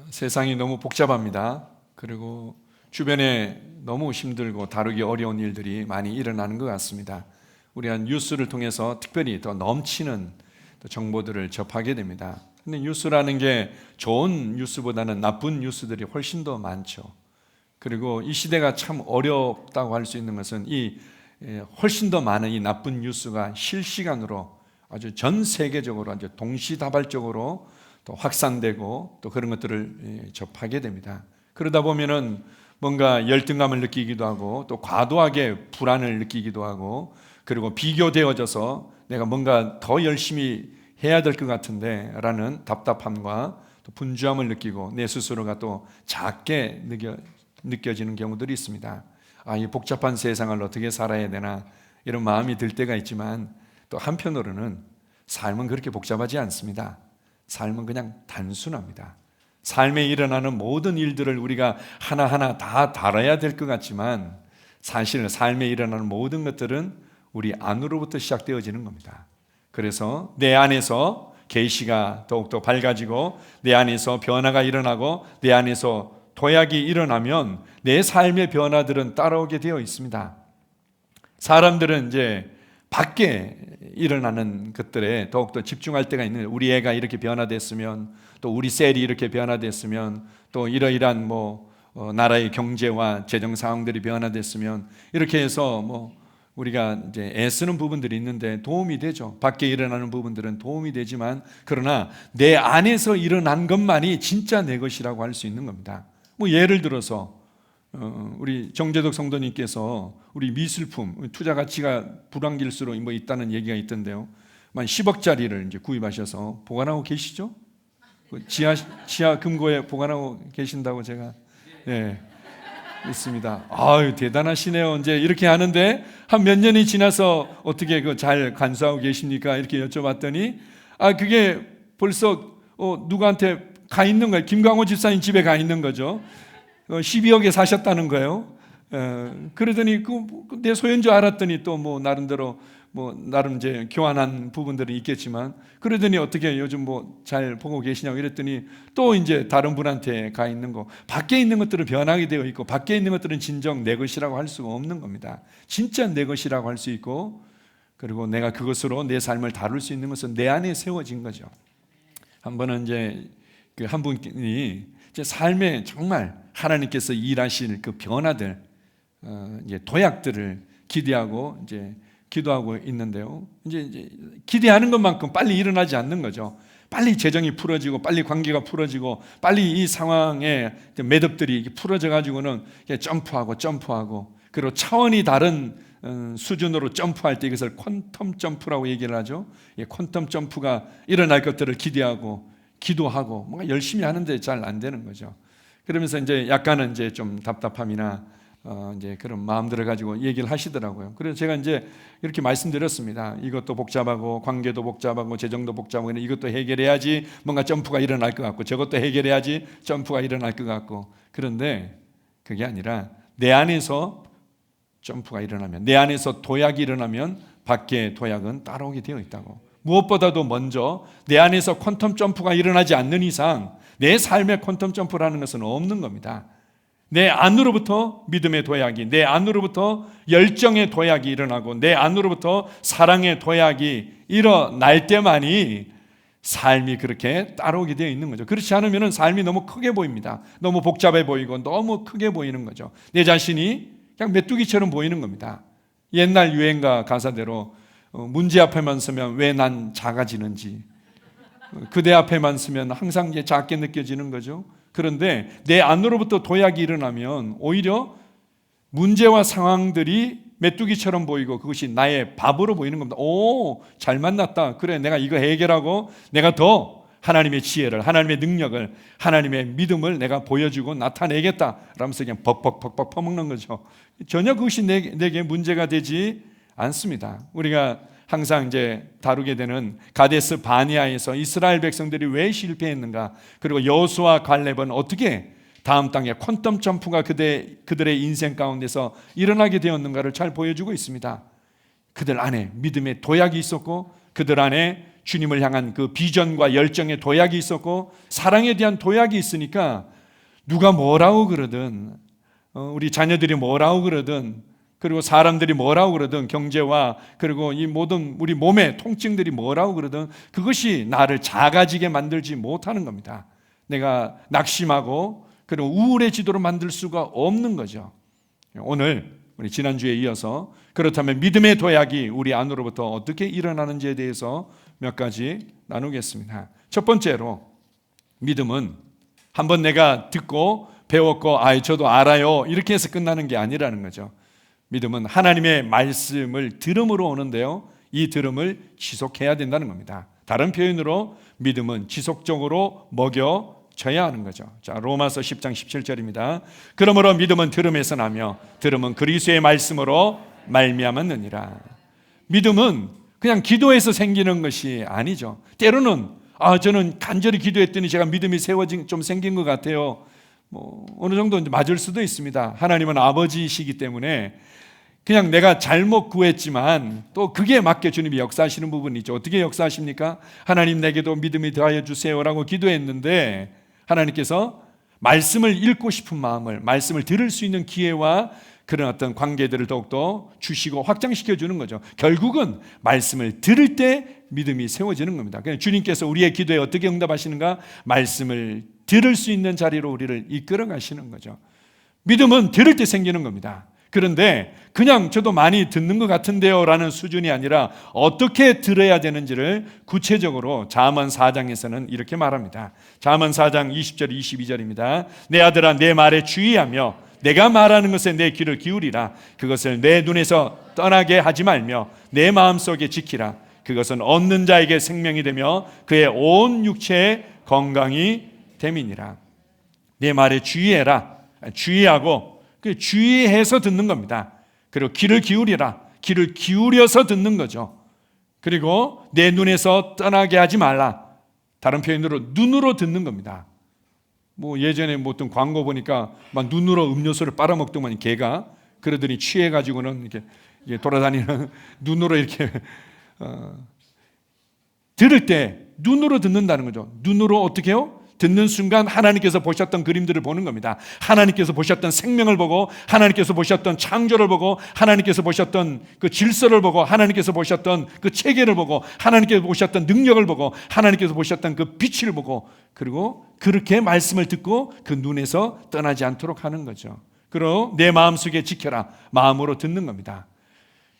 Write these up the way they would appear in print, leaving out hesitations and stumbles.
세상이 너무 복잡합니다. 그리고 주변에 너무 힘들고 다루기 어려운 일들이 많이 일어나는 것 같습니다. 우리가 뉴스를 통해서 특별히 더 넘치는 정보들을 접하게 됩니다. 근데 뉴스라는 게 좋은 뉴스보다는 나쁜 뉴스들이 훨씬 더 많죠. 그리고 이 시대가 참 어렵다고 할 수 있는 것은 훨씬 더 많은 이 나쁜 뉴스가 실시간으로 아주 전 세계적으로 아주 동시다발적으로 또 확산되고 또 그런 것들을 접하게 됩니다. 그러다 보면은 뭔가 열등감을 느끼기도 하고 또 과도하게 불안을 느끼기도 하고 그리고 비교되어져서 내가 뭔가 더 열심히 해야 될 것 같은데 라는 답답함과 또 분주함을 느끼고 내 스스로가 또 작게 느껴지는 경우들이 있습니다. 이 복잡한 세상을 어떻게 살아야 되나 이런 마음이 들 때가 있지만 또 한편으로는 삶은 그렇게 복잡하지 않습니다. 삶은 그냥 단순합니다. 삶에 일어나는 모든 일들을 우리가 하나하나 다 다뤄야 될 것 같지만 사실 삶에 일어나는 모든 것들은 우리 안으로부터 시작되어지는 겁니다. 그래서 내 안에서 계시가 더욱더 밝아지고 내 안에서 변화가 일어나고 내 안에서 도약이 일어나면 내 삶의 변화들은 따라오게 되어 있습니다. 사람들은 이제 밖에 일어나는 것들에 더욱더 집중할 때가 있는, 우리 애가 이렇게 변화됐으면 또 우리 셀이 이렇게 변화됐으면 또 이러이러한 나라의 경제와 재정 상황들이 변화됐으면 이렇게 해서 우리가 이제 애쓰는 부분들이 있는데 도움이 되죠. 밖에 일어나는 부분들은 도움이 되지만 그러나 내 안에서 일어난 것만이 진짜 내 것이라고 할 수 있는 겁니다. 예를 들어서 우리 정재덕 성도님께서 우리 미술품 투자 가치가 불황길수록 있다는 얘기가 있던데요. 10억짜리를 이제 구입하셔서 보관하고 계시죠? 지하 금고에 보관하고 계신다고 제가 있습니다. 대단하시네요. 이제 이렇게 하는데 한 몇 년이 지나서 어떻게 잘 간수하고 계십니까? 이렇게 여쭤봤더니 그게 벌써 누구한테 가 있는 거예요. 김광호 집사님 집에 가 있는 거죠. 12억에 사셨다는 거예요. 그러더니 내 소유인 줄 알았더니 또 나름대로 나름 이제 교환한 부분들은 있겠지만 그러더니 어떻게 요즘 잘 보고 계시냐고 이랬더니 또 이제 다른 분한테 가 있는 거, 밖에 있는 것들은 변하게 되어 있고 밖에 있는 것들은 진정 내 것이라고 할 수가 없는 겁니다. 진짜 내 것이라고 할 수 있고 그리고 내가 그것으로 내 삶을 다룰 수 있는 것은 내 안에 세워진 거죠. 한 번은 이제 한 분이 이제 삶에 정말 하나님께서 일하실 그 변화들, 이제 도약들을 기대하고 이제 기도하고 있는데요. 이제 기대하는 것만큼 빨리 일어나지 않는 거죠. 빨리 재정이 풀어지고 빨리 관계가 풀어지고 빨리 이 상황의 매듭들이 풀어져 가지고는 점프하고 그리고 차원이 다른 수준으로 점프할 때 이것을 퀀텀 점프라고 얘기를 하죠. 퀀텀 점프가 일어날 것들을 기대하고 기도하고 뭔가 열심히 하는데 잘 안 되는 거죠. 그러면서 이제 약간은 이제 좀 답답함이나 이제 그런 마음들을 가지고 얘기를 하시더라고요. 그래서 제가 이제 이렇게 말씀드렸습니다. 이것도 복잡하고 관계도 복잡하고 재정도 복잡하고 이것도 해결해야지 뭔가 점프가 일어날 것 같고 저것도 해결해야지 점프가 일어날 것 같고 그런데 그게 아니라 내 안에서 점프가 일어나면 내 안에서 도약이 일어나면 밖에 도약은 따라오게 되어 있다고. 무엇보다도 먼저 내 안에서 퀀텀 점프가 일어나지 않는 이상 내 삶의 퀀텀 점프라는 것은 없는 겁니다. 내 안으로부터 믿음의 도약이, 내 안으로부터 열정의 도약이 일어나고 내 안으로부터 사랑의 도약이 일어날 때만이 삶이 그렇게 따라오게 되어 있는 거죠. 그렇지 않으면 삶이 너무 크게 보입니다. 너무 복잡해 보이고 너무 크게 보이는 거죠. 내 자신이 그냥 메뚜기처럼 보이는 겁니다. 옛날 유행가 가사대로 문제 앞에만 서면 왜 난 작아지는지, 그대 앞에만 서면 항상 작게 느껴지는 거죠. 그런데 내 안으로부터 도약이 일어나면 오히려 문제와 상황들이 메뚜기처럼 보이고 그것이 나의 밥으로 보이는 겁니다. 잘 만났다. 그래, 내가 이거 해결하고 내가 더 하나님의 지혜를, 하나님의 능력을, 하나님의 믿음을 내가 보여주고 나타내겠다 라면서 그냥 벅벅벅벅 퍼먹는 거죠. 전혀 그것이 내게 문제가 되지 않습니다. 우리가 항상 이제 다루게 되는 가데스 바니아에서 이스라엘 백성들이 왜 실패했는가, 그리고 여호수아 갈렙은 어떻게 다음 땅에 퀀텀 점프가 그들의 인생 가운데서 일어나게 되었는가를 잘 보여주고 있습니다. 그들 안에 믿음의 도약이 있었고 그들 안에 주님을 향한 그 비전과 열정의 도약이 있었고 사랑에 대한 도약이 있으니까 누가 뭐라고 그러든 우리 자녀들이 뭐라고 그러든 그리고 사람들이 뭐라고 그러든 경제와 그리고 이 모든 우리 몸의 통증들이 뭐라고 그러든 그것이 나를 작아지게 만들지 못하는 겁니다. 내가 낙심하고 그리고 우울해지도록 만들 수가 없는 거죠. 오늘 우리 지난주에 이어서 그렇다면 믿음의 도약이 우리 안으로부터 어떻게 일어나는지에 대해서 몇 가지 나누겠습니다. 첫 번째로 믿음은 한번 내가 듣고 배웠고 저도 알아요 이렇게 해서 끝나는 게 아니라는 거죠. 믿음은 하나님의 말씀을 들음으로 오는데요, 이 들음을 지속해야 된다는 겁니다. 다른 표현으로 믿음은 지속적으로 먹여져야 하는 거죠. 자, 로마서 10장 17절입니다. 그러므로 믿음은 들음에서 나며 들음은 그리스도의 말씀으로 말미암았느니라. 믿음은 그냥 기도해서 생기는 것이 아니죠. 때로는 저는 간절히 기도했더니 제가 믿음이 좀 생긴 것 같아요. 어느 정도 맞을 수도 있습니다. 하나님은 아버지이시기 때문에 그냥 내가 잘못 구했지만 또 그게 맞게 주님이 역사하시는 부분이 있죠. 어떻게 역사하십니까? 하나님 내게도 믿음이 더하여 주세요라고 기도했는데 하나님께서 말씀을 읽고 싶은 마음을, 말씀을 들을 수 있는 기회와 그런 어떤 관계들을 더욱더 주시고 확장시켜 주는 거죠. 결국은 말씀을 들을 때 믿음이 세워지는 겁니다. 그냥 주님께서 우리의 기도에 어떻게 응답하시는가? 말씀을 들을 수 있는 자리로 우리를 이끌어 가시는 거죠. 믿음은 들을 때 생기는 겁니다. 그런데 그냥 저도 많이 듣는 것 같은데요 라는 수준이 아니라 어떻게 들어야 되는지를 구체적으로 잠언 4장에서는 이렇게 말합니다. 잠언 4장 20절 22절입니다. 내 아들아 내 말에 주의하며 내가 말하는 것에 내 귀를 기울이라. 그것을 내 눈에서 떠나게 하지 말며 내 마음속에 지키라. 그것은 얻는 자에게 생명이 되며 그의 온 육체의 건강이 됨이니라. 내 말에 주의해라. 주의하고 주의해서 듣는 겁니다. 그리고 귀를 기울이라. 귀를 기울여서 듣는 거죠. 그리고 내 눈에서 떠나게 하지 말라. 다른 표현으로 눈으로 듣는 겁니다. 예전에 어떤 광고 보니까 막 눈으로 음료수를 빨아먹더만 개가 그러더니 취해가지고는 이렇게 돌아다니는 눈으로 이렇게 들을 때 눈으로 듣는다는 거죠. 눈으로 어떻게 해요? 듣는 순간 하나님께서 보셨던 그림들을 보는 겁니다. 하나님께서 보셨던 생명을 보고 하나님께서 보셨던 창조를 보고 하나님께서 보셨던 그 질서를 보고 하나님께서 보셨던 그 체계를 보고 하나님께서 보셨던 능력을 보고 하나님께서 보셨던 그 빛을 보고 그리고 그렇게 말씀을 듣고 그 눈에서 떠나지 않도록 하는 거죠. 그리고 내 마음속에 지켜라. 마음으로 듣는 겁니다.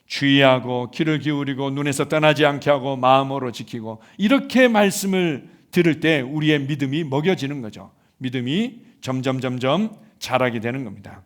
주의하고 귀를 기울이고 눈에서 떠나지 않게 하고 마음으로 지키고 이렇게 말씀을 들을 때 우리의 믿음이 먹여지는 거죠. 믿음이 점점 자라게 되는 겁니다.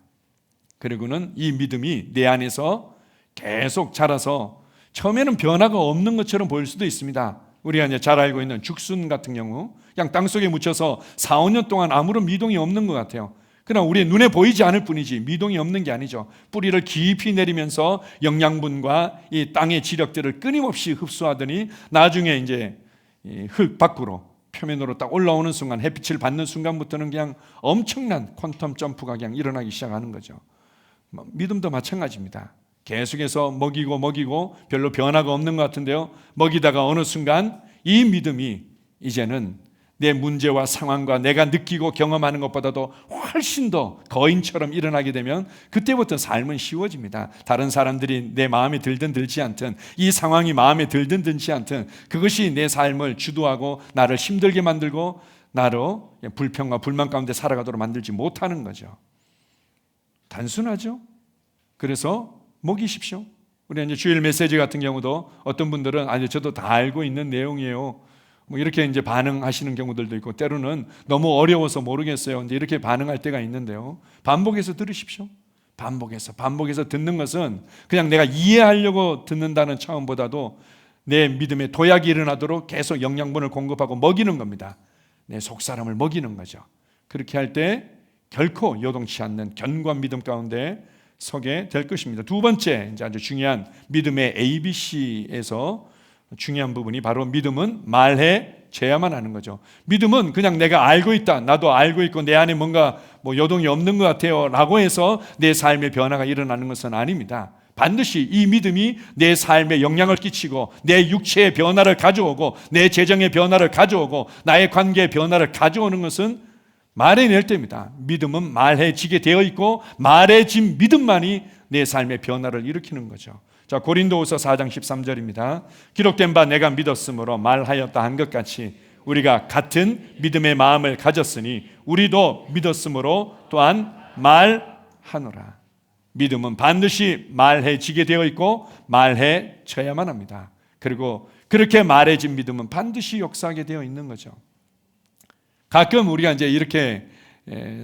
그리고는 이 믿음이 내 안에서 계속 자라서 처음에는 변화가 없는 것처럼 보일 수도 있습니다. 우리가 이제 잘 알고 있는 죽순 같은 경우 그냥 땅속에 묻혀서 4, 5년 동안 아무런 미동이 없는 것 같아요. 그러나 우리의 눈에 보이지 않을 뿐이지 미동이 없는 게 아니죠. 뿌리를 깊이 내리면서 영양분과 이 땅의 지력들을 끊임없이 흡수하더니 나중에 이제 흙 밖으로 표면으로 딱 올라오는 순간 햇빛을 받는 순간부터는 그냥 엄청난 퀀텀 점프가 그냥 일어나기 시작하는 거죠. 믿음도 마찬가지입니다. 계속해서 먹이고 별로 변화가 없는 것 같은데요. 먹이다가 어느 순간 이 믿음이 이제는 내 문제와 상황과 내가 느끼고 경험하는 것보다도 훨씬 더 거인처럼 일어나게 되면 그때부터 삶은 쉬워집니다. 다른 사람들이 내 마음에 들든 들지 않든 이 상황이 마음에 들든 들지 않든 그것이 내 삶을 주도하고 나를 힘들게 만들고 나로 불평과 불만 가운데 살아가도록 만들지 못하는 거죠. 단순하죠? 그래서 먹이십시오. 우리 이제 주일 메시지 같은 경우도 어떤 분들은 저도 다 알고 있는 내용이에요. 이렇게 이제 반응하시는 경우들도 있고 때로는 너무 어려워서 모르겠어요. 이제 이렇게 반응할 때가 있는데요. 반복해서 들으십시오. 반복해서 듣는 것은 그냥 내가 이해하려고 듣는다는 차원보다도 내 믿음의 도약이 일어나도록 계속 영양분을 공급하고 먹이는 겁니다. 내 속사람을 먹이는 거죠. 그렇게 할 때 결코 요동치 않는 견고한 믿음 가운데 서게 될 것입니다. 두 번째, 이제 아주 중요한 믿음의 ABC에서 중요한 부분이 바로 믿음은 말해줘야만 하는 거죠. 믿음은 그냥 내가 알고 있다, 나도 알고 있고 내 안에 뭔가 요동이 없는 것 같아요 라고 해서 내 삶의 변화가 일어나는 것은 아닙니다. 반드시 이 믿음이 내 삶에 영향을 끼치고 내 육체의 변화를 가져오고 내 재정의 변화를 가져오고 나의 관계의 변화를 가져오는 것은 말해낼 때입니다. 믿음은 말해지게 되어 있고 말해진 믿음만이 내 삶의 변화를 일으키는 거죠. 자, 고린도후서 4장 13절입니다. 기록된 바 내가 믿었으므로 말하였다 한 것 같이 우리가 같은 믿음의 마음을 가졌으니 우리도 믿었으므로 또한 말하노라. 믿음은 반드시 말해지게 되어 있고 말해져야만 합니다. 그리고 그렇게 말해진 믿음은 반드시 역사하게 되어 있는 거죠. 가끔 우리가 이제 이렇게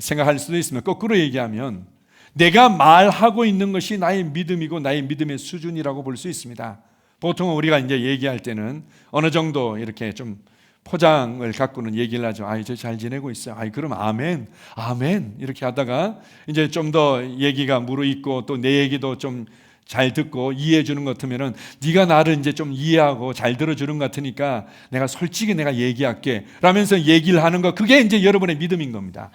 생각할 수도 있으면 거꾸로 얘기하면 내가 말하고 있는 것이 나의 믿음이고 나의 믿음의 수준이라고 볼 수 있습니다. 보통 우리가 이제 얘기할 때는 어느 정도 이렇게 좀 포장을 갖고는 얘기를 하죠. 이제 잘 지내고 있어요. 그럼 아멘, 아멘 이렇게 하다가 이제 좀 더 얘기가 무르익고 또 내 얘기도 좀 잘 듣고 이해해 주는 것 같으면은 네가 나를 이제 좀 이해하고 잘 들어주는 것 같으니까 내가 솔직히 내가 얘기할게 라면서 얘기를 하는 거, 그게 이제 여러분의 믿음인 겁니다.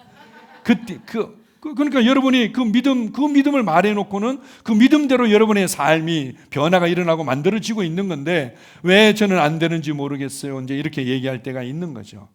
그러니까 여러분이 그 믿음을 말해놓고는 그 믿음대로 여러분의 삶이 변화가 일어나고 만들어지고 있는 건데 왜 저는 안 되는지 모르겠어요. 이제 이렇게 얘기할 때가 있는 거죠.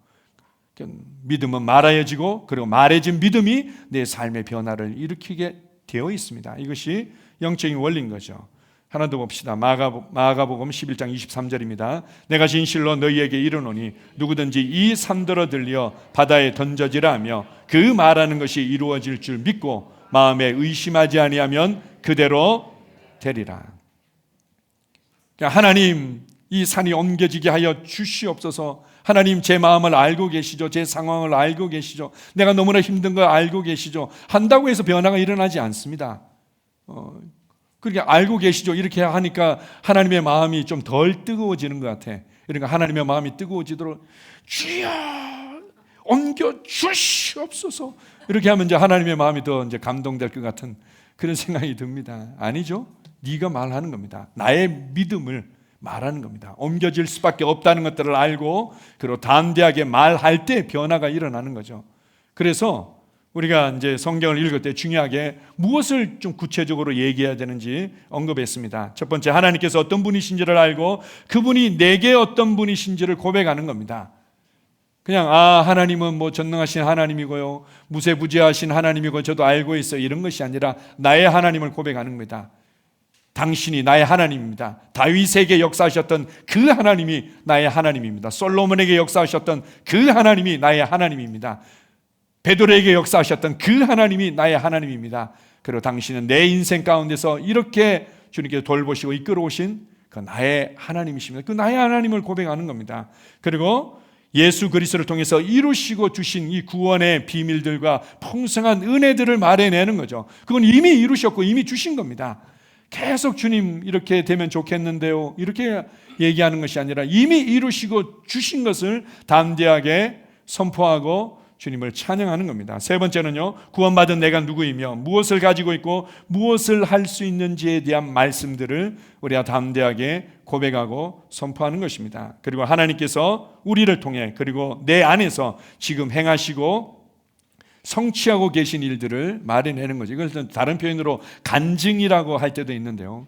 믿음은 말해지고 그리고 말해진 믿음이 내 삶의 변화를 일으키게 되어 있습니다. 이것이 영적인 원리인 거죠. 하나 더 봅시다. 마가복음 11장 23절입니다. 내가 진실로 너희에게 이르노니 누구든지 이 산더러 들려 바다에 던져지라 하며 그 말하는 것이 이루어질 줄 믿고 마음에 의심하지 아니하면 그대로 되리라. 하나님, 이 산이 옮겨지게 하여 주시옵소서. 하나님, 제 마음을 알고 계시죠. 제 상황을 알고 계시죠. 내가 너무나 힘든 걸 알고 계시죠. 한다고 해서 변화가 일어나지 않습니다. 그렇게 알고 계시죠. 이렇게 하니까 하나님의 마음이 좀 덜 뜨거워지는 것 같아. 그러니까 하나님의 마음이 뜨거워지도록 주여 옮겨 주시옵소서. 이렇게 하면 이제 하나님의 마음이 더 이제 감동될 것 같은 그런 생각이 듭니다. 아니죠. 네가 말하는 겁니다. 나의 믿음을 말하는 겁니다. 옮겨질 수밖에 없다는 것들을 알고 그리고 담대하게 말할 때 변화가 일어나는 거죠. 그래서 우리가 이제 성경을 읽을 때 중요하게 무엇을 좀 구체적으로 얘기해야 되는지 언급했습니다. 첫 번째, 하나님께서 어떤 분이신지를 알고 그분이 내게 어떤 분이신지를 고백하는 겁니다. 그냥 하나님은 뭐 전능하신 하나님이고요, 무세부지하신 하나님이고 저도 알고 있어요, 이런 것이 아니라 나의 하나님을 고백하는 겁니다. 당신이 나의 하나님입니다. 다윗에게 역사하셨던 그 하나님이 나의 하나님입니다. 솔로몬에게 역사하셨던 그 하나님이 나의 하나님입니다. 베드로에게 역사하셨던 그 하나님이 나의 하나님입니다. 그리고 당신은 내 인생 가운데서 이렇게 주님께서 돌보시고 이끌어오신 그 나의 하나님이십니다. 그 나의 하나님을 고백하는 겁니다. 그리고 예수 그리스도를 통해서 이루시고 주신 이 구원의 비밀들과 풍성한 은혜들을 말해내는 거죠. 그건 이미 이루셨고 이미 주신 겁니다. 계속 주님 이렇게 되면 좋겠는데요, 이렇게 얘기하는 것이 아니라 이미 이루시고 주신 것을 담대하게 선포하고 주님을 찬양하는 겁니다. 세 번째는요, 구원받은 내가 누구이며 무엇을 가지고 있고 무엇을 할 수 있는지에 대한 말씀들을 우리가 담대하게 고백하고 선포하는 것입니다. 그리고 하나님께서 우리를 통해 그리고 내 안에서 지금 행하시고 성취하고 계신 일들을 말해내는 거죠. 이걸 다른 표현으로 간증이라고 할 때도 있는데요,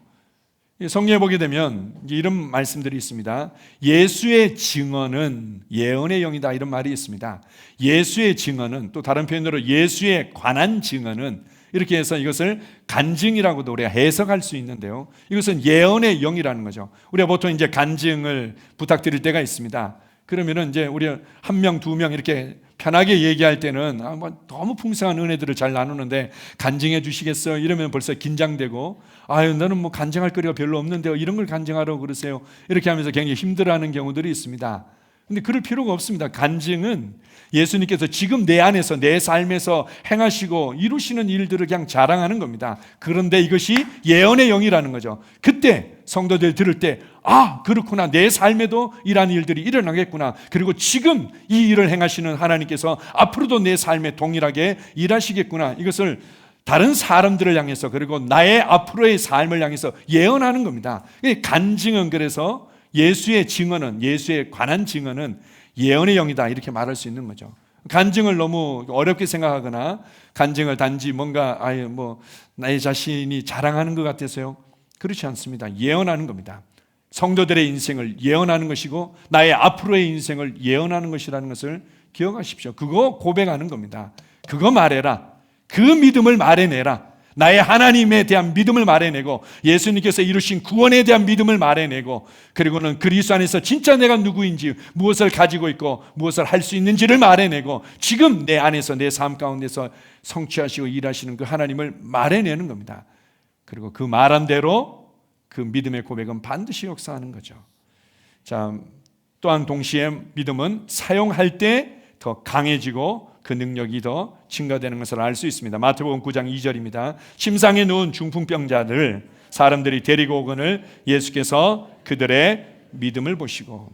성경에 보게 되면 이런 말씀들이 있습니다. 예수의 증언은 예언의 영이다, 이런 말이 있습니다. 예수의 증언은, 또 다른 표현으로 예수에 관한 증언은, 이렇게 해서 이것을 간증이라고도 우리가 해석할 수 있는데요, 이것은 예언의 영이라는 거죠. 우리가 보통 이제 간증을 부탁드릴 때가 있습니다. 그러면은 이제 우리 한 명, 두 명 이렇게 편하게 얘기할 때는 너무 풍성한 은혜들을 잘 나누는데 간증해 주시겠어요? 이러면 벌써 긴장되고, 너는 뭐 간증할 거리가 별로 없는데요, 이런 걸 간증하라고 그러세요? 이렇게 하면서 굉장히 힘들어하는 경우들이 있습니다. 근데 그럴 필요가 없습니다. 간증은 예수님께서 지금 내 안에서 내 삶에서 행하시고 이루시는 일들을 그냥 자랑하는 겁니다. 그런데 이것이 예언의 영이라는 거죠. 그때 성도들 들을 때 그렇구나, 내 삶에도 이러한 일들이 일어나겠구나, 그리고 지금 이 일을 행하시는 하나님께서 앞으로도 내 삶에 동일하게 일하시겠구나, 이것을 다른 사람들을 향해서 그리고 나의 앞으로의 삶을 향해서 예언하는 겁니다. 간증은, 그래서 예수의 증언은, 예수에 관한 증언은 예언의 영이다, 이렇게 말할 수 있는 거죠. 간증을 너무 어렵게 생각하거나 간증을 단지 뭔가 나의 자신이 자랑하는 것 같아서요, 그렇지 않습니다. 예언하는 겁니다. 성도들의 인생을 예언하는 것이고 나의 앞으로의 인생을 예언하는 것이라는 것을 기억하십시오. 그거 고백하는 겁니다. 그거 말해라. 그 믿음을 말해내라. 나의 하나님에 대한 믿음을 말해내고 예수님께서 이루신 구원에 대한 믿음을 말해내고 그리고는 그리스도 안에서 진짜 내가 누구인지 무엇을 가지고 있고 무엇을 할 수 있는지를 말해내고 지금 내 안에서 내 삶 가운데서 성취하시고 일하시는 그 하나님을 말해내는 겁니다. 그리고 그 말한 대로 그 믿음의 고백은 반드시 역사하는 거죠. 자, 또한 동시에 믿음은 사용할 때 더 강해지고 그 능력이 더 증가되는 것을 알 수 있습니다. 마태복음 9장 2절입니다. 침상에 누운 중풍병자를 사람들이 데리고 오거늘 예수께서 그들의 믿음을 보시고,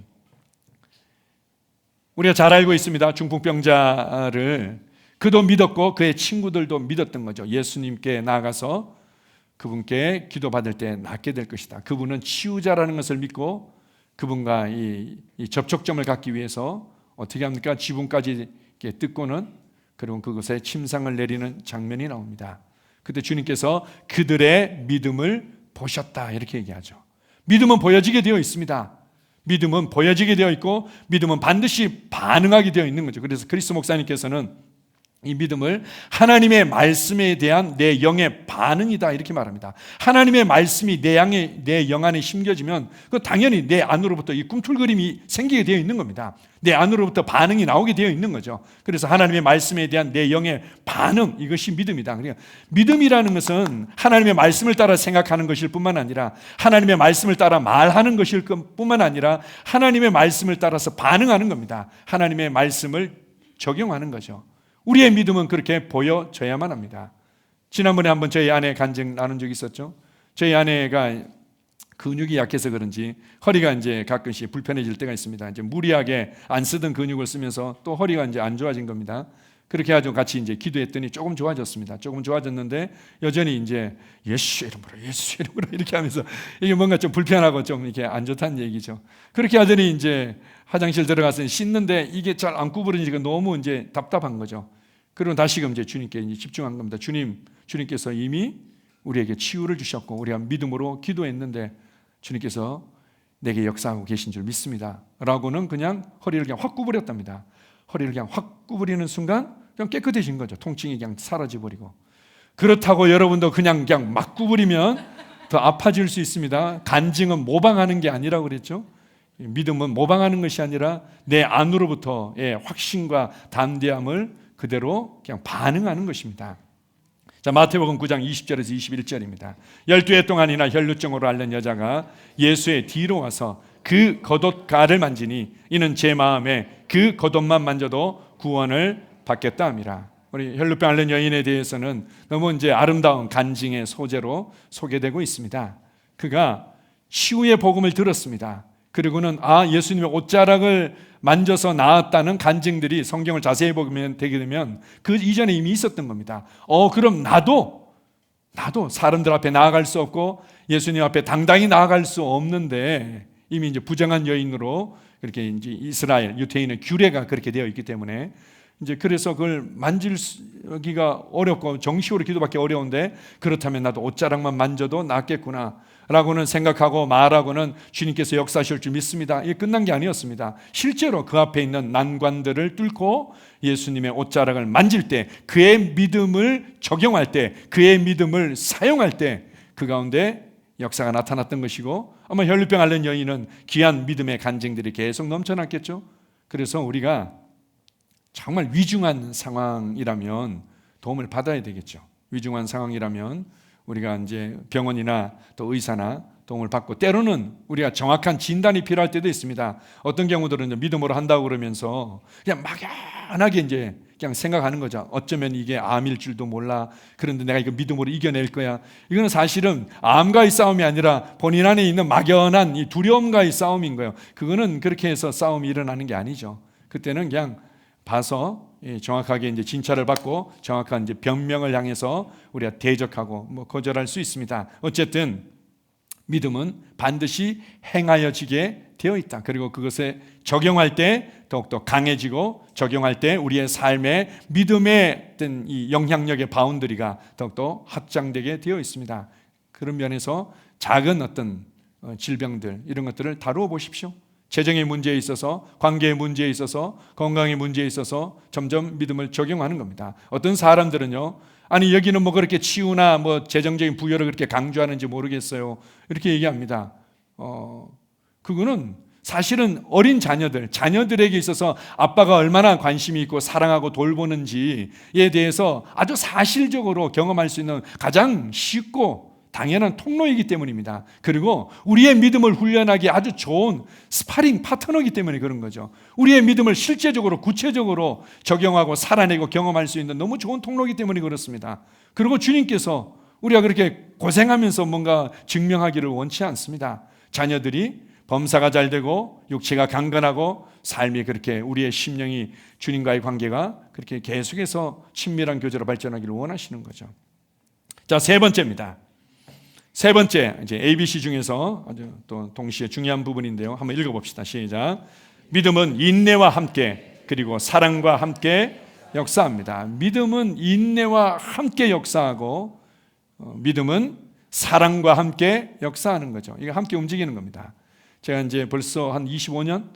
우리가 잘 알고 있습니다. 중풍병자를 그도 믿었고 그의 친구들도 믿었던 거죠. 예수님께 나아가서 그분께 기도받을 때 낫게 될 것이다. 그분은 치유자라는 것을 믿고 그분과 이 접촉점을 갖기 위해서 어떻게 합니까? 지붕까지 뜯고는 그리고 그곳에 침상을 내리는 장면이 나옵니다. 그때 주님께서 그들의 믿음을 보셨다 이렇게 얘기하죠. 믿음은 보여지게 되어 있습니다. 믿음은 보여지게 되어 있고 믿음은 반드시 반응하게 되어 있는 거죠. 그래서 크리스 목사님께서는 이 믿음을 하나님의 말씀에 대한 내 영의 반응이다 이렇게 말합니다. 하나님의 말씀이 내 영 안에 심겨지면 그 당연히 내 안으로부터 이 꿈틀거림이 생기게 되어 있는 겁니다. 내 안으로부터 반응이 나오게 되어 있는 거죠. 그래서 하나님의 말씀에 대한 내 영의 반응, 이것이 믿음이다. 그러니까 믿음이라는 것은 하나님의 말씀을 따라 생각하는 것일 뿐만 아니라 하나님의 말씀을 따라 말하는 것일 뿐만 아니라 하나님의 말씀을 따라서 반응하는 겁니다. 하나님의 말씀을 적용하는 거죠. 우리의 믿음은 그렇게 보여져야만 합니다. 지난번에 한번 저희 아내 간증 나눈 적이 있었죠. 저희 아내가 근육이 약해서 그런지 허리가 이제 가끔씩 불편해질 때가 있습니다. 이제 무리하게 안 쓰던 근육을 쓰면서 또 허리가 이제 안 좋아진 겁니다. 그렇게 해가지고 같이 이제 기도했더니 조금 좋아졌습니다. 조금 좋아졌는데 여전히 이제 예수 이름으로 이렇게 하면서 이게 뭔가 좀 불편하고 좀 이렇게 안 좋다는 얘기죠. 그렇게 하더니 이제 화장실 들어가서 씻는데 이게 잘 안 구부러지니까 너무 이제 답답한 거죠. 그리고 다시금 이제 주님께 이제 집중한 겁니다. 주님께서 이미 우리에게 치유를 주셨고 우리가 믿음으로 기도했는데 주님께서 내게 역사하고 계신 줄 믿습니다. 라고는 그냥 허리를 그냥 확 구부렸답니다. 허리를 그냥 확 구부리는 순간 그냥 깨끗해진 거죠. 통증이 그냥 사라져버리고. 그렇다고 여러분도 그냥 막 구부리면 더 아파질 수 있습니다. 간증은 모방하는 게 아니라고 그랬죠. 믿음은 모방하는 것이 아니라 내 안으로부터의 확신과 담대함을 그대로 그냥 반응하는 것입니다. 자, 마태복음 9장 20절에서 21절입니다. 12해 동안이나 혈루증으로 앓는 여자가 예수의 뒤로 와서 그 겉옷가를 만지니 이는 제 마음에 그 겉옷만 만져도 구원을 받겠다 함이라. 우리 혈루병 앓는 여인에 대해서는 너무 이제 아름다운 간증의 소재로 소개되고 있습니다. 그가 치유의 복음을 들었습니다. 그리고는 예수님의 옷자락을 만져서 나았다는 간증들이 성경을 자세히 보면 되게 되면 그 이전에 이미 있었던 겁니다. 그럼 나도 사람들 앞에 나아갈 수 없고 예수님 앞에 당당히 나아갈 수 없는데 이미 이제 부정한 여인으로 그렇게 이제 이스라엘 유대인의 규례가 그렇게 되어 있기 때문에 이제 그래서 그걸 만지기가 어렵고 정식으로 기도받기 어려운데 그렇다면 나도 옷자락만 만져도 낫겠구나 라고는 생각하고 말하고는 주님께서 역사하실 줄 믿습니다. 이게 끝난 게 아니었습니다. 실제로 그 앞에 있는 난관들을 뚫고 예수님의 옷자락을 만질 때 그의 믿음을 적용할 때 그의 믿음을 사용할 때 그 가운데 역사가 나타났던 것이고 아마 혈루병 앓는 여인은 귀한 믿음의 간증들이 계속 넘쳐났겠죠. 그래서 우리가 정말 위중한 상황이라면 도움을 받아야 되겠죠. 위중한 상황이라면 우리가 이제 병원이나 또 의사나 도움을 받고 때로는 우리가 정확한 진단이 필요할 때도 있습니다. 어떤 경우들은 이제 믿음으로 한다고 그러면서 그냥 막연하게 이제 그냥 생각하는 거죠. 어쩌면 이게 암일 줄도 몰라. 그런데 내가 이거 믿음으로 이겨낼 거야. 이거는 사실은 암과의 싸움이 아니라 본인 안에 있는 막연한 이 두려움과의 싸움인 거예요. 그거는 그렇게 해서 싸움이 일어나는 게 아니죠. 그때는 그냥 봐서 정확하게 이제 진찰을 받고 정확한 이제 병명을 향해서 우리가 대적하고 거절할 수 있습니다. 어쨌든 믿음은 반드시 행하여지게 되어 있다. 그리고 그것에 적용할 때 더욱더 강해지고 적용할 때 우리의 삶에 믿음의 어떤 이 영향력의 바운더리가 더욱더 확장되게 되어 있습니다. 그런 면에서 작은 어떤 질병들 이런 것들을 다루어 보십시오. 재정의 문제에 있어서, 관계의 문제에 있어서, 건강의 문제에 있어서 점점 믿음을 적용하는 겁니다. 어떤 사람들은요, 아니 여기는 뭐 그렇게 치유나 뭐 재정적인 부여를 그렇게 강조하는지 모르겠어요, 이렇게 얘기합니다. 그거는 사실은 어린 자녀들에게 있어서 아빠가 얼마나 관심이 있고 사랑하고 돌보는지에 대해서 아주 사실적으로 경험할 수 있는 가장 쉽고 당연한 통로이기 때문입니다. 그리고 우리의 믿음을 훈련하기 아주 좋은 스파링 파트너이기 때문에 그런 거죠. 우리의 믿음을 실제적으로 구체적으로 적용하고 살아내고 경험할 수 있는 너무 좋은 통로이기 때문에 그렇습니다. 그리고 주님께서 우리가 그렇게 고생하면서 뭔가 증명하기를 원치 않습니다. 자녀들이 범사가 잘 되고 육체가 강건하고 삶이 그렇게 우리의 심령이 주님과의 관계가 그렇게 계속해서 친밀한 교제로 발전하기를 원하시는 거죠. 자, 세 번째입니다. 세 번째, 이제 ABC 중에서 아주 또 동시에 중요한 부분인데요. 한번 읽어봅시다. 시작. 믿음은 인내와 함께 그리고 사랑과 함께 역사합니다. 믿음은 인내와 함께 역사하고 믿음은 사랑과 함께 역사하는 거죠. 이게 함께 움직이는 겁니다. 제가 이제 벌써 한 25년,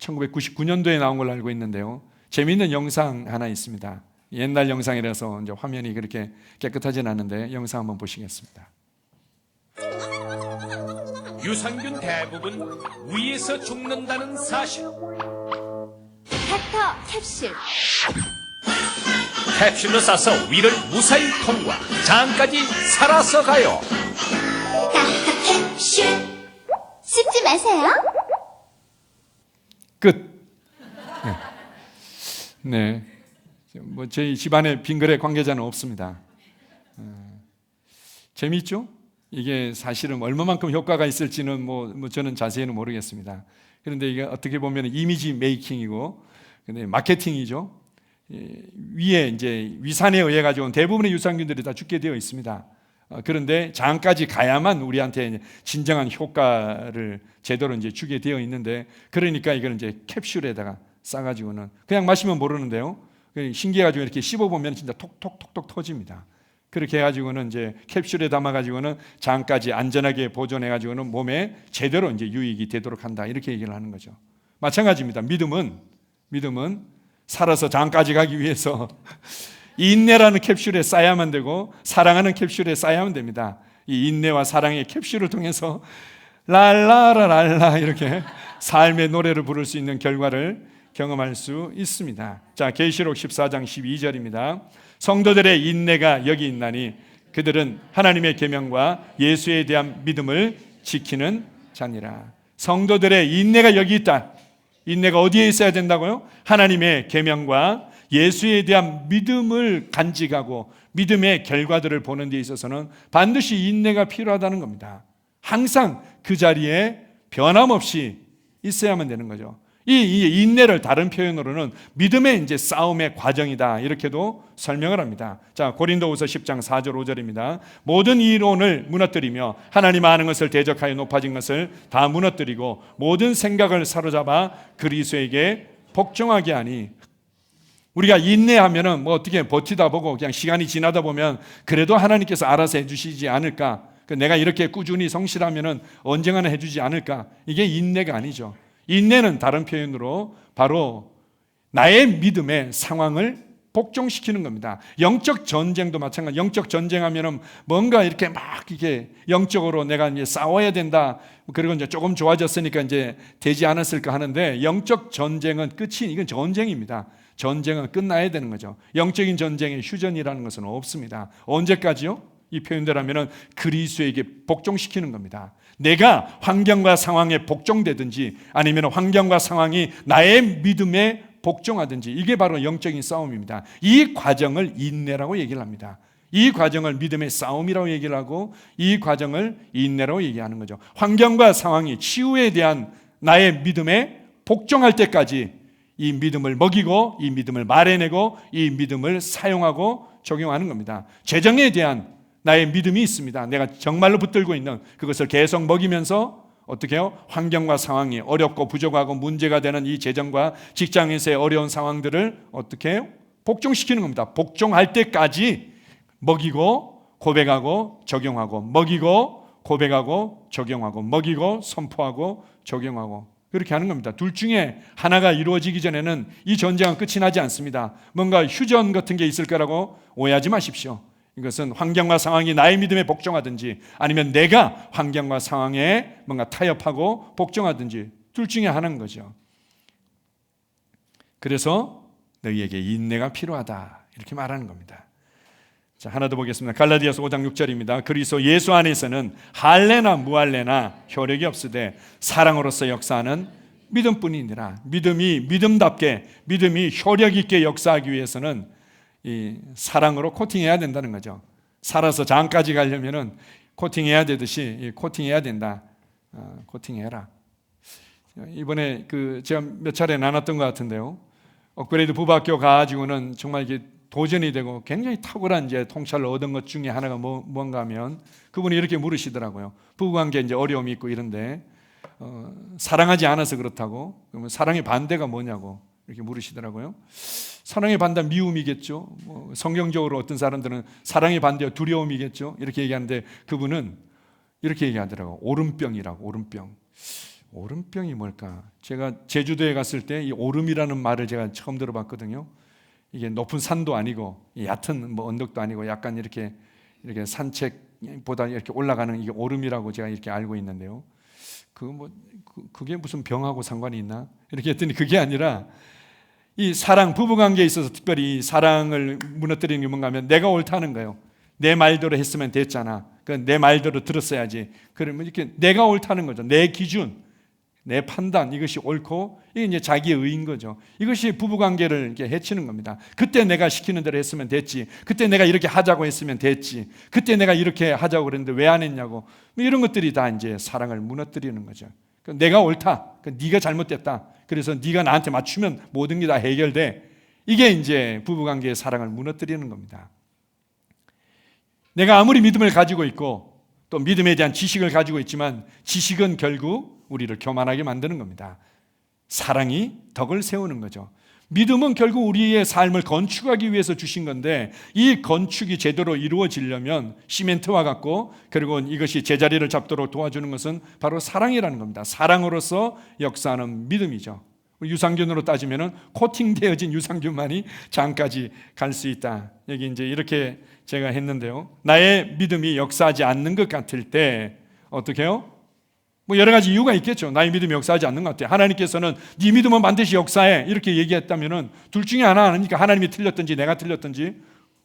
1999년도에 나온 걸로 알고 있는데요. 재미있는 영상 하나 있습니다. 옛날 영상이라서 이제 화면이 그렇게 깨끗하진 않은데 영상 한번 보시겠습니다. 유산균 대부분 위에서 죽는다는 사실. 닥터 캡슐. 캡슐로 싸서 위를 무사히 통과, 장까지 살아서 가요. 닥터 캡슐. 씹지 마세요. 끝. 네. 뭐 저희 집안에 빙그레 관계자는 없습니다. 재미있죠? 이게 사실은 얼마만큼 효과가 있을지는 뭐 저는 자세히는 모르겠습니다. 그런데 이게 어떻게 보면 이미지 메이킹이고, 근데 마케팅이죠. 위에 이제 위산에 의해 가지고 대부분의 유산균들이 다 죽게 되어 있습니다. 그런데 장까지 가야만 우리한테 진정한 효과를 제대로 이제 주게 되어 있는데, 그러니까 이걸 이제 캡슐에다가 싸가지고는 그냥 마시면 모르는데요. 신기해가지고 이렇게 씹어보면 진짜 톡톡톡톡 터집니다. 그렇게 해가지고는 이제 캡슐에 담아가지고는 장까지 안전하게 보존해가지고는 몸에 제대로 이제 유익이 되도록 한다, 이렇게 얘기를 하는 거죠. 마찬가지입니다. 믿음은 살아서 장까지 가기 위해서 인내라는 캡슐에 쌓여야만 되고 사랑하는 캡슐에 쌓여야만 됩니다. 이 인내와 사랑의 캡슐을 통해서 랄라라랄라 이렇게 삶의 노래를 부를 수 있는 결과를 경험할 수 있습니다. 자, 계시록 14장 12절입니다. 성도들의 인내가 여기 있나니 그들은 하나님의 계명과 예수에 대한 믿음을 지키는 자니라. 성도들의 인내가 여기 있다. 인내가 어디에 있어야 된다고요? 하나님의 계명과 예수에 대한 믿음을 간직하고 믿음의 결과들을 보는 데 있어서는 반드시 인내가 필요하다는 겁니다. 항상 그 자리에 변함없이 있어야만 되는 거죠. 이 인내를 다른 표현으로는 믿음의 이제 싸움의 과정이다, 이렇게도 설명을 합니다. 자, 고린도후서 10장 4절 5절입니다. 모든 이론을 무너뜨리며 하나님 아는 것을 대적하여 높아진 것을 다 무너뜨리고 모든 생각을 사로잡아 그리스도에게 복종하게 하니. 우리가 인내하면은 뭐 어떻게 버티다 보고 그냥 시간이 지나다 보면 그래도 하나님께서 알아서 해주시지 않을까, 내가 이렇게 꾸준히 성실하면은 언젠가는 해주지 않을까, 이게 인내가 아니죠. 인내는 다른 표현으로 바로 나의 믿음의 상황을 복종시키는 겁니다. 영적 전쟁도 마찬가지. 영적 전쟁하면은 뭔가 이렇게 막 이게 영적으로 내가 이제 싸워야 된다. 그리고 이제 조금 좋아졌으니까 이제 되지 않았을까 하는데, 영적 전쟁은 끝이, 이건 전쟁입니다. 전쟁은 끝나야 되는 거죠. 영적인 전쟁에 휴전이라는 것은 없습니다. 언제까지요? 이 표현대로 하면은 그리스도에게 복종시키는 겁니다. 내가 환경과 상황에 복종되든지 아니면 환경과 상황이 나의 믿음에 복종하든지, 이게 바로 영적인 싸움입니다. 이 과정을 인내라고 얘기를 합니다. 이 과정을 믿음의 싸움이라고 얘기를 하고 이 과정을 인내라고 얘기하는 거죠. 환경과 상황이 치유에 대한 나의 믿음에 복종할 때까지 이 믿음을 먹이고 이 믿음을 말해내고 이 믿음을 사용하고 적용하는 겁니다. 재정에 대한 나의 믿음이 있습니다. 내가 정말로 붙들고 있는 그것을 계속 먹이면서 어떻게 해요? 환경과 상황이 어렵고 부족하고 문제가 되는 이 재정과 직장에서의 어려운 상황들을 어떻게 해요? 복종시키는 겁니다. 복종할 때까지 먹이고 고백하고 적용하고, 먹이고 고백하고 적용하고, 먹이고 선포하고 적용하고, 그렇게 하는 겁니다. 둘 중에 하나가 이루어지기 전에는 이 전쟁은 끝이 나지 않습니다. 뭔가 휴전 같은 게 있을 거라고 오해하지 마십시오. 이것은 환경과 상황이 나의 믿음에 복종하든지, 아니면 내가 환경과 상황에 뭔가 타협하고 복종하든지, 둘 중에 하나인 거죠. 그래서 너희에게 인내가 필요하다, 이렇게 말하는 겁니다. 자, 하나 더 보겠습니다. 갈라디아서 5장 6절입니다. 그리스도 예수 안에서는 할례나 무할례나 효력이 없으되 사랑으로서 역사하는 믿음뿐이니라. 믿음답게, 믿음이 효력 있게 역사하기 위해서는 이 사랑으로 코팅해야 된다는 거죠. 살아서 장까지 가려면은 코팅해야 되듯이 코팅해야 된다. 코팅해라. 이번에 제가 몇 차례 나눴던 것 같은데요. 업그레이드 부부학교 가지고는 정말 이게 도전이 되고 굉장히 탁월한 이제 통찰을 얻은 것 중에 하나가 뭔가 하면, 그분이 이렇게 물으시더라고요. 부부관계 이제 어려움이 있고 이런데 사랑하지 않아서 그렇다고, 그러면 사랑의 반대가 뭐냐고 이렇게 물으시더라고요. 사랑의 반대는 미움이겠죠. 성경적으로 어떤 사람들은 사랑의 반대가 두려움이겠죠. 이렇게 얘기하는데 그분은 이렇게 얘기하더라고요. 오름병이라고. 오름병이 뭘까? 제가 제주도에 갔을 때 이 오름이라는 말을 제가 처음 들어봤거든요. 이게 높은 산도 아니고 얕은 언덕도 아니고 약간 이렇게 산책보다 이렇게 올라가는 이게 오름이라고 제가 이렇게 알고 있는데요. 그게 무슨 병하고 상관이 있나? 이렇게 했더니 그게 아니라 이 사랑, 부부관계에 있어서 특별히 사랑을 무너뜨리는 게 뭔가 하면 내가 옳다는 거예요. 내 말대로 했으면 됐잖아. 내 말대로 들었어야지. 그러면 이렇게 내가 옳다는 거죠. 내 기준, 내 판단, 이것이 옳고, 이게 이제 자기의 의인 거죠. 이것이 부부관계를 이렇게 해치는 겁니다. 그때 내가 시키는 대로 했으면 됐지. 그때 내가 이렇게 하자고 했으면 됐지. 그때 내가 이렇게 하자고 그랬는데 왜 안 했냐고. 이런 것들이 다 이제 사랑을 무너뜨리는 거죠. 내가 옳다. 네가 잘못됐다. 그래서 네가 나한테 맞추면 모든 게 다 해결돼. 이게 이제 부부관계의 사랑을 무너뜨리는 겁니다. 내가 아무리 믿음을 가지고 있고 또 믿음에 대한 지식을 가지고 있지만 지식은 결국 우리를 교만하게 만드는 겁니다. 사랑이 덕을 세우는 거죠. 믿음은 결국 우리의 삶을 건축하기 위해서 주신 건데, 이 건축이 제대로 이루어지려면 시멘트와 같고, 그리고 이것이 제자리를 잡도록 도와주는 것은 바로 사랑이라는 겁니다. 사랑으로서 역사하는 믿음이죠. 유산균으로 따지면은 코팅되어진 유산균만이 장까지 갈 수 있다. 여기 이제 이렇게 제가 했는데요. 나의 믿음이 역사하지 않는 것 같을 때 어떻게 해요? 여러 가지 이유가 있겠죠. 나의 믿음이 역사하지 않는 것 같아요. 하나님께서는 네 믿음은 반드시 역사해, 이렇게 얘기했다면은 둘 중에 하나 아니니까 하나님이 틀렸든지 내가 틀렸든지,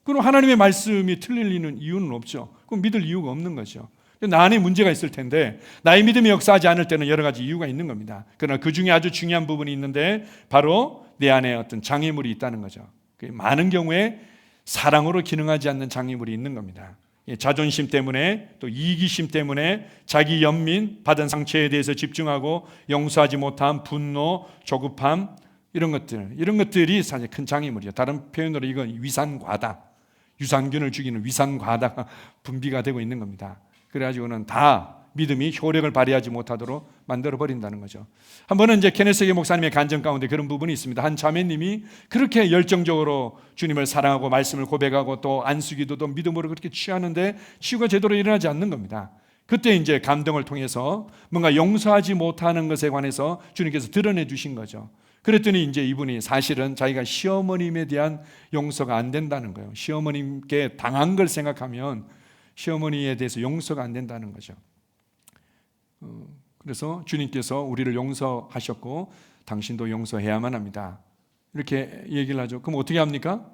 그럼 하나님의 말씀이 틀릴 이유는 없죠. 그럼 믿을 이유가 없는 거죠. 나 안에 문제가 있을 텐데, 나의 믿음이 역사하지 않을 때는 여러 가지 이유가 있는 겁니다. 그러나 그 중에 아주 중요한 부분이 있는데 바로 내 안에 어떤 장애물이 있다는 거죠. 많은 경우에 사랑으로 기능하지 않는 장애물이 있는 겁니다. 자존심 때문에, 또 이기심 때문에 자기 연민, 받은 상처에 대해서 집중하고 용서하지 못한 분노, 조급함, 이런 것들이 사실 큰 장애물이에요. 다른 표현으로 이건 위산과다, 유산균을 죽이는 위산과다가 분비가 되고 있는 겁니다. 그래가지고는 다 믿음이 효력을 발휘하지 못하도록 만들어버린다는 거죠. 한 번은 이제 케네스게 목사님의 간증 가운데 그런 부분이 있습니다. 한 자매님이 그렇게 열정적으로 주님을 사랑하고 말씀을 고백하고 또 안수기도도 믿음으로 그렇게 취하는데 치유가 제대로 일어나지 않는 겁니다. 그때 이제 감동을 통해서 뭔가 용서하지 못하는 것에 관해서 주님께서 드러내 주신 거죠. 그랬더니 이제 이분이 사실은 자기가 시어머님에 대한 용서가 안 된다는 거예요. 시어머님께 당한 걸 생각하면 시어머니에 대해서 용서가 안 된다는 거죠. 그래서 주님께서 우리를 용서하셨고 당신도 용서해야만 합니다, 이렇게 얘기를 하죠. 그럼 어떻게 합니까?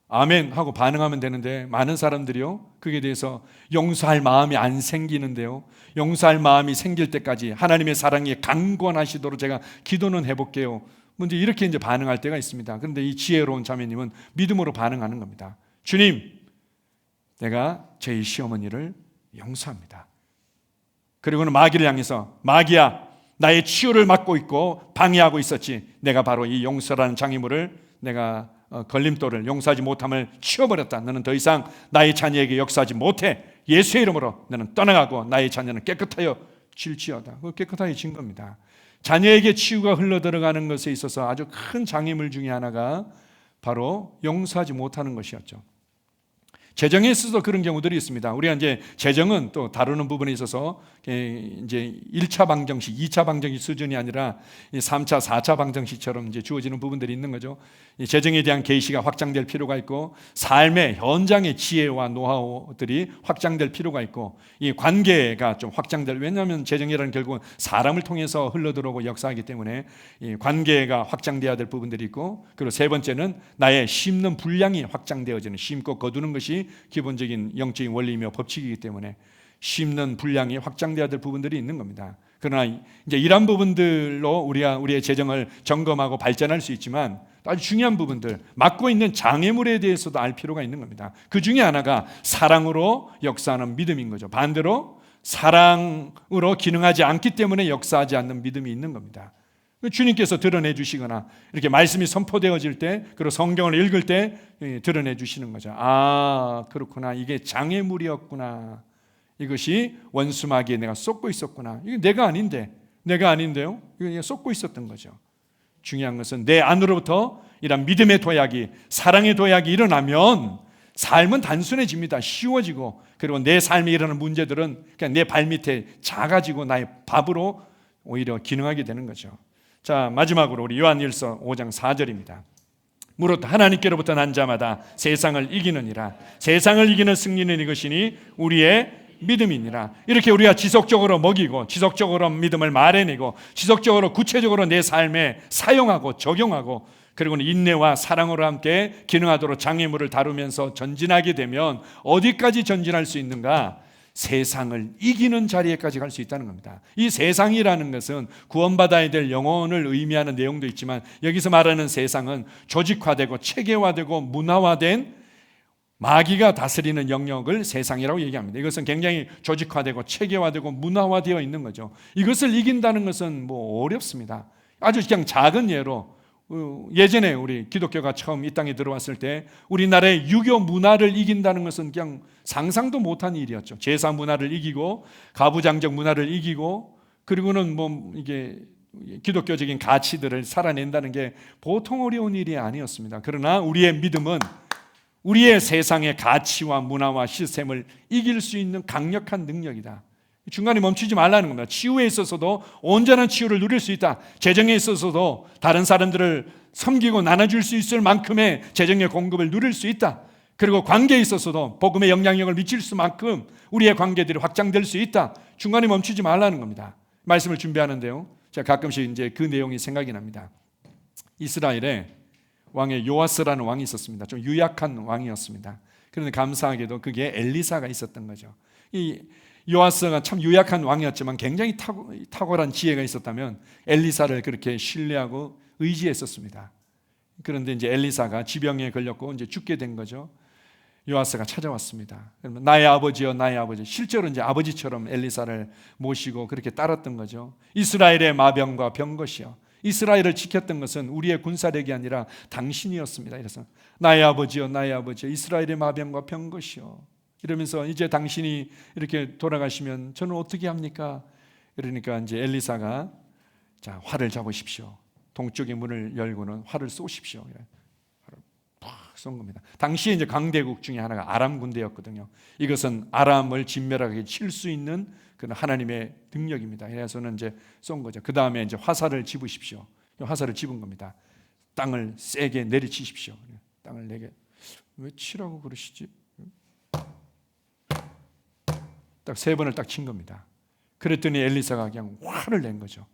아멘 하고 반응하면 되는데, 많은 사람들이요, 그에 대해서 용서할 마음이 안 생기는데요, 용서할 마음이 생길 때까지 하나님의 사랑이 강권하시도록 제가 기도는 해볼게요, 먼저 이렇게 이제 반응할 때가 있습니다. 그런데 이 지혜로운 자매님은 믿음으로 반응하는 겁니다. 주님, 내가 제 시어머니를 용서합니다. 그리고는 마귀를 향해서, 마귀야, 나의 치유를 막고 있고 방해하고 있었지. 내가 바로 이 용서라는 장애물을, 내가 걸림돌을, 용서하지 못함을 치워버렸다. 너는 더 이상 나의 자녀에게 역사하지 못해. 예수의 이름으로 너는 떠나가고 나의 자녀는 깨끗하여 질지어다. 깨끗하게 진 겁니다. 자녀에게 치유가 흘러들어가는 것에 있어서 아주 큰 장애물 중에 하나가 바로 용서하지 못하는 것이었죠. 재정에 있어서 그런 경우들이 있습니다. 우리가 이제 재정은 또 다루는 부분에 있어서 이제 1차 방정식, 2차 방정식 수준이 아니라 3차, 4차 방정식처럼 이제 주어지는 부분들이 있는 거죠. 이 재정에 대한 계시가 확장될 필요가 있고, 삶의 현장의 지혜와 노하우들이 확장될 필요가 있고, 이 관계가 좀 확장될, 왜냐하면 재정이라는 결국은 사람을 통해서 흘러들어오고 역사하기 때문에 이 관계가 확장돼야 될 부분들이 있고, 그리고 세 번째는 나의 심는 분량이 확장되어지는, 심고 거두는 것이 기본적인 영적인 원리이며 법칙이기 때문에 심는 분량이 확장돼야 될 부분들이 있는 겁니다. 그러나 이제 이런 부분들로 우리가 우리의 재정을 점검하고 발전할 수 있지만, 아주 중요한 부분들, 맡고 있는 장애물에 대해서도 알 필요가 있는 겁니다. 그 중에 하나가 사랑으로 역사하는 믿음인 거죠. 반대로 사랑으로 기능하지 않기 때문에 역사하지 않는 믿음이 있는 겁니다. 주님께서 드러내 주시거나 이렇게 말씀이 선포되어질 때, 그리고 성경을 읽을 때 드러내 주시는 거죠. 아, 그렇구나. 이게 장애물이었구나. 이것이 원수마귀에 내가 쏟고 있었구나. 이게 내가 아닌데요. 이거 쏟고 있었던 거죠. 중요한 것은 내 안으로부터 이런 믿음의 도약이, 사랑의 도약이 일어나면 삶은 단순해집니다. 쉬워지고, 그리고 내 삶에 일어나는 문제들은 그냥 내 발밑에 작아지고 나의 밥으로 오히려 기능하게 되는 거죠. 자, 마지막으로 우리 요한일서 5장 4절입니다. 무릇 하나님께로부터 난 자마다 세상을 이기느니라. 세상을 이기는 승리는 이것이니 우리의 믿음이니라. 이렇게 우리가 지속적으로 먹이고, 지속적으로 믿음을 말해내고, 지속적으로 구체적으로 내 삶에 사용하고 적용하고, 그리고는 인내와 사랑으로 함께 기능하도록 장애물을 다루면서 전진하게 되면 어디까지 전진할 수 있는가? 세상을 이기는 자리에까지 갈 수 있다는 겁니다. 이 세상이라는 것은 구원받아야 될 영혼을 의미하는 내용도 있지만, 여기서 말하는 세상은 조직화되고 체계화되고 문화화된 마귀가 다스리는 영역을 세상이라고 얘기합니다. 이것은 굉장히 조직화되고 체계화되고 문화화되어 있는 거죠. 이것을 이긴다는 것은 뭐 어렵습니다. 아주 그냥 작은 예로, 예전에 우리 기독교가 처음 이 땅에 들어왔을 때 우리나라의 유교 문화를 이긴다는 것은 그냥 상상도 못한 일이었죠. 제사 문화를 이기고, 가부장적 문화를 이기고, 그리고는 뭐 이게 기독교적인 가치들을 살아낸다는 게 보통 어려운 일이 아니었습니다. 그러나 우리의 믿음은 우리의 세상의 가치와 문화와 시스템을 이길 수 있는 강력한 능력이다. 중간에 멈추지 말라는 겁니다. 치유에 있어서도 온전한 치유를 누릴 수 있다. 재정에 있어서도 다른 사람들을 섬기고 나눠줄 수 있을 만큼의 재정의 공급을 누릴 수 있다. 그리고 관계에 있어서도 복음의 영향력을 미칠 수만큼 우리의 관계들이 확장될 수 있다. 중간에 멈추지 말라는 겁니다. 말씀을 준비하는데요, 제가 가끔씩 이제 그 내용이 생각이 납니다. 이스라엘에 왕의 요아스라는 왕이 있었습니다. 좀 유약한 왕이었습니다. 그런데 감사하게도 그게 엘리사가 있었던 거죠. 이 요아스가 참 유약한 왕이었지만 굉장히 탁월한 지혜가 있었다면 엘리사를 그렇게 신뢰하고 의지했었습니다. 그런데 이제 엘리사가 지병에 걸렸고 이제 죽게 된 거죠. 요아스가 찾아왔습니다. 그러면 나의 아버지여, 나의 아버지. 실제로 이제 아버지처럼 엘리사를 모시고 그렇게 따랐던 거죠. 이스라엘의 마병과 병것이여. 이스라엘을 지켰던 것은 우리의 군사력이 아니라 당신이었습니다. 그래서 나의 아버지여, 나의 아버지여, 이스라엘의 마병과 병것이여. 이러면서 이제 당신이 이렇게 돌아가시면 저는 어떻게 합니까? 그러니까 이제 엘리사가 자, 활을 잡으십시오. 동쪽의 문을 열고는 활을 쏘십시오. 활을 팍 쏜 겁니다. 당시에 이제 강대국 중에 하나가 아람 군대였거든요. 이것은 아람을 진멸하게 칠 수 있는 그런 하나님의 능력입니다. 그래서는 이제 쏜 거죠. 그 다음에 이제 화살을 집으십시오. 화살을 집은 겁니다. 땅을 세게 내리치십시오. 땅을 내게. 왜 치라고 그러시지? 딱 3번을 딱 친 겁니다. 그랬더니 엘리사가 그냥 화를 낸 거죠.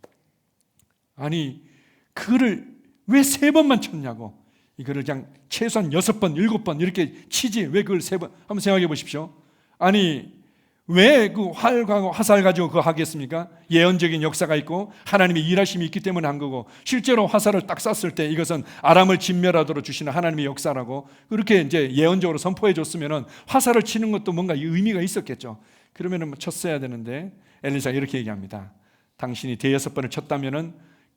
아니, 그거를 왜 3번만 쳤냐고. 이거를 그냥 최소한 6번, 7번 이렇게 치지 왜 그걸 3번. 한번 생각해 보십시오. 아니, 왜 그 활과 화살 가지고 그거 하겠습니까? 예언적인 역사가 있고 하나님의 일하심이 있기 때문에 한 거고, 실제로 화살을 딱 쐈을 때 이것은 아람을 진멸하도록 주시는 하나님의 역사라고 그렇게 이제 예언적으로 선포해 줬으면은 화살을 치는 것도 뭔가 의미가 있었겠죠. 그러면은 쳤어야 되는데 엘리사가 이렇게 얘기합니다. 당신이 대여섯 번을 쳤다면은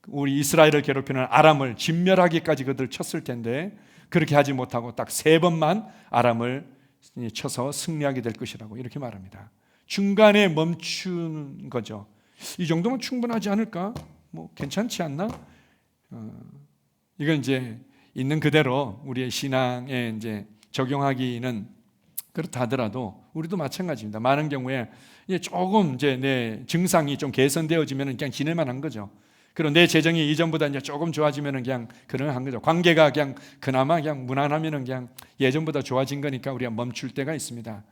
우리 이스라엘을 괴롭히는 아람을 진멸하기까지 그들 쳤을 텐데 그렇게 하지 못하고 딱 3번만 아람을 쳐서 승리하게 될 것이라고 이렇게 말합니다. 중간에 멈춘 거죠. 이 정도면 충분하지 않을까? 뭐 괜찮지 않나? 이건 이제 있는 그대로 우리의 신앙에 이제 적용하기는 그렇다 하더라도 우리도 마찬가지입니다. 많은 경우에 조금 이제 내 증상이 좀 개선되어지면 그냥 지낼만한 거죠. 그리고 내 재정이 이전보다 이제 조금 좋아지면 그냥 그러한 거죠. 관계가 그냥 그나마 그냥 무난하면 그냥 예전보다 좋아진 거니까 우리가 멈출 때가 있습니다.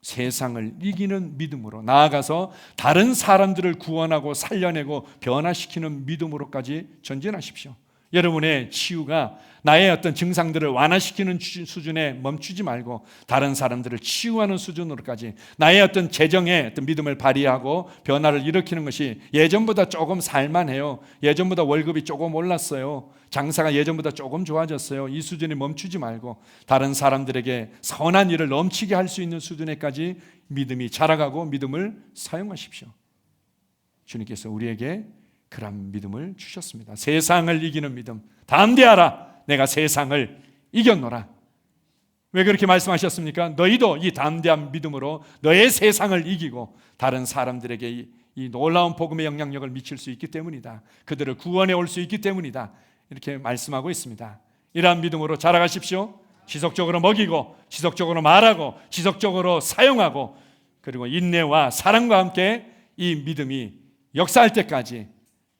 세상을 이기는 믿음으로 나아가서 다른 사람들을 구원하고 살려내고 변화시키는 믿음으로까지 전진하십시오. 여러분의 치유가 나의 어떤 증상들을 완화시키는 수준에 멈추지 말고 다른 사람들을 치유하는 수준으로까지 나의 어떤 재정에 어떤 믿음을 발휘하고 변화를 일으키는 것이 예전보다 조금 살만해요. 예전보다 월급이 조금 올랐어요. 장사가 예전보다 조금 좋아졌어요. 이 수준에 멈추지 말고 다른 사람들에게 선한 일을 넘치게 할 수 있는 수준에까지 믿음이 자라가고 믿음을 사용하십시오. 주님께서 우리에게 그런 믿음을 주셨습니다. 세상을 이기는 믿음. 담대하라. 내가 세상을 이겼노라. 왜 그렇게 말씀하셨습니까? 너희도 이 담대한 믿음으로 너의 세상을 이기고 다른 사람들에게 이 놀라운 복음의 영향력을 미칠 수 있기 때문이다. 그들을 구원해 올 수 있기 때문이다. 이렇게 말씀하고 있습니다. 이러한 믿음으로 자라가십시오. 지속적으로 먹이고 지속적으로 말하고 지속적으로 사용하고 그리고 인내와 사랑과 함께 이 믿음이 역사할 때까지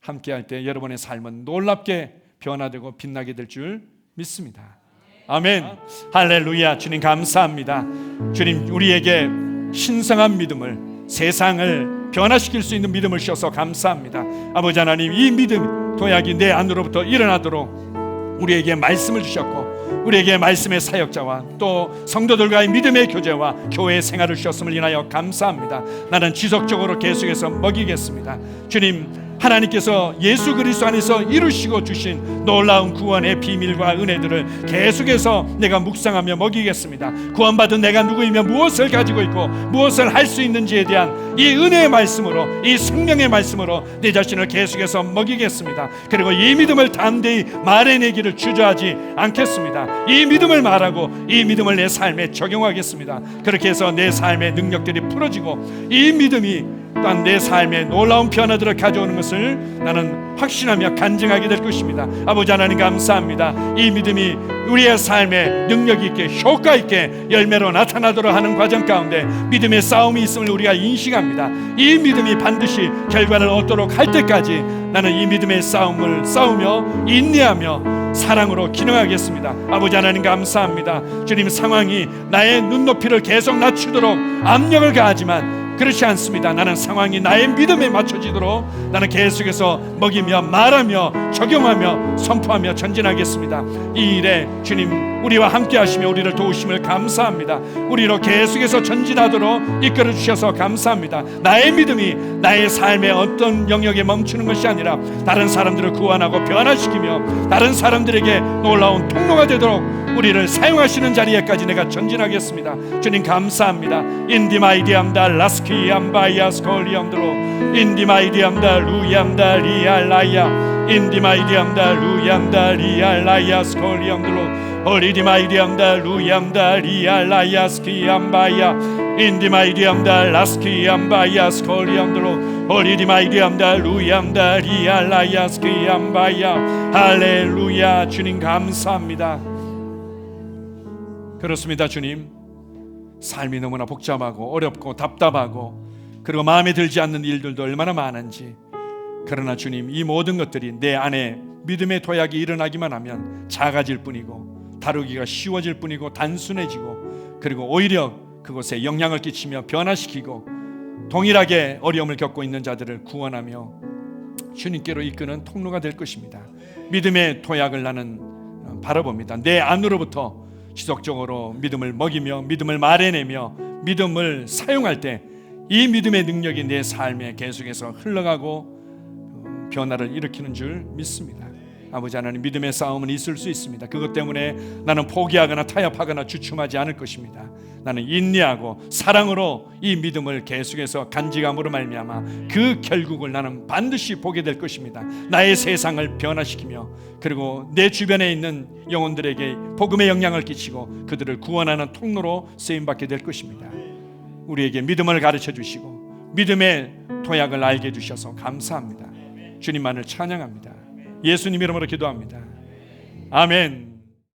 함께할 때 여러분의 삶은 놀랍게 변화되고 빛나게 될 줄 믿습니다. 아멘. 할렐루야. 주님 감사합니다. 주님 우리에게 신성한 믿음을 세상을 변화시킬 수 있는 믿음을 주셔서 감사합니다. 아버지 하나님 이 믿음 도약이 내 안으로부터 일어나도록 우리에게 말씀을 주셨고 우리에게 말씀의 사역자와 또 성도들과의 믿음의 교제와 교회 생활을 주셨음을 인하여 감사합니다. 나는 지속적으로 계속해서 먹이겠습니다. 주님 하나님께서 예수 그리스도 안에서 이루시고 주신 놀라운 구원의 비밀과 은혜들을 계속해서 내가 묵상하며 먹이겠습니다. 구원받은 내가 누구이며 무엇을 가지고 있고 무엇을 할 수 있는지에 대한 이 은혜의 말씀으로 이 생명의 말씀으로 내 자신을 계속해서 먹이겠습니다. 그리고 이 믿음을 담대히 말해내기를 주저하지 않겠습니다. 이 믿음을 말하고 이 믿음을 내 삶에 적용하겠습니다. 그렇게 해서 내 삶의 능력들이 풀어지고 이 믿음이 또한 내 삶에 놀라운 변화들을 가져오는 것을 나는 확신하며 간증하게 될 것입니다. 아버지 하나님 감사합니다. 이 믿음이 우리의 삶에 능력 있게 효과 있게 열매로 나타나도록 하는 과정 가운데 믿음의 싸움이 있음을 우리가 인식합니다. 이 믿음이 반드시 결과를 얻도록 할 때까지 나는 이 믿음의 싸움을 싸우며 인내하며 사랑으로 기능하겠습니다. 아버지 하나님 감사합니다. 주님 상황이 나의 눈높이를 계속 낮추도록 압력을 가하지만 그렇지 않습니다. 나는 상황이 나의 믿음에 맞춰지도록 나는 계속해서 먹이며 말하며 적용하며 선포하며 전진하겠습니다. 이 일에 주님 우리와 함께 하시며 우리를 도우심을 감사합니다. 우리로 계속해서 전진하도록 이끌어 주셔서 감사합니다. 나의 믿음이 나의 삶의 어떤 영역에 멈추는 것이 아니라 다른 사람들을 구원하고 변화시키며 다른 사람들에게 놀라운 통로가 되도록 우리를 사용하시는 자리에까지 내가 전진하겠습니다. 주님 감사합니다. 인디마이디암다 라스키암바이아 스콜리암드로 인디마이디암다 루얌다 리알라이아 인디마이디암다 루얌다 리알라이아 스콜리암드로 올리디마이디암다 루얌다 리알라이아 스키암바이아 인디마이디암다 라스키암바이아 스콜리암드로 올리디마이디암다 루얌다 리알라이아 스키암바이아 할렐루야. 주님 감사합니다. 그렇습니다. 주님 삶이 너무나 복잡하고 어렵고 답답하고 그리고 마음에 들지 않는 일들도 얼마나 많은지 그러나 주님 이 모든 것들이 내 안에 믿음의 도약이 일어나기만 하면 작아질 뿐이고 다루기가 쉬워질 뿐이고 단순해지고 그리고 오히려 그곳에 영향을 끼치며 변화시키고 동일하게 어려움을 겪고 있는 자들을 구원하며 주님께로 이끄는 통로가 될 것입니다. 믿음의 도약을 나는 바라봅니다. 내 안으로부터 지속적으로 믿음을 먹이며 믿음을 말해내며 믿음을 사용할 때 이 믿음의 능력이 내 삶에 계속해서 흘러가고 변화를 일으키는 줄 믿습니다. 아버지 하나님 믿음의 싸움은 있을 수 있습니다. 그것 때문에 나는 포기하거나 타협하거나 주춤하지 않을 것입니다. 나는 인내하고 사랑으로 이 믿음을 계속해서 간직함으로 말미암아 그 결국을 나는 반드시 보게 될 것입니다. 나의 세상을 변화시키며 그리고 내 주변에 있는 영혼들에게 복음의 영향을 끼치고 그들을 구원하는 통로로 쓰임받게 될 것입니다. 우리에게 믿음을 가르쳐 주시고 믿음의 도약을 알게 해주셔서 감사합니다. 주님만을 찬양합니다. 예수님 이름으로 기도합니다. 아멘.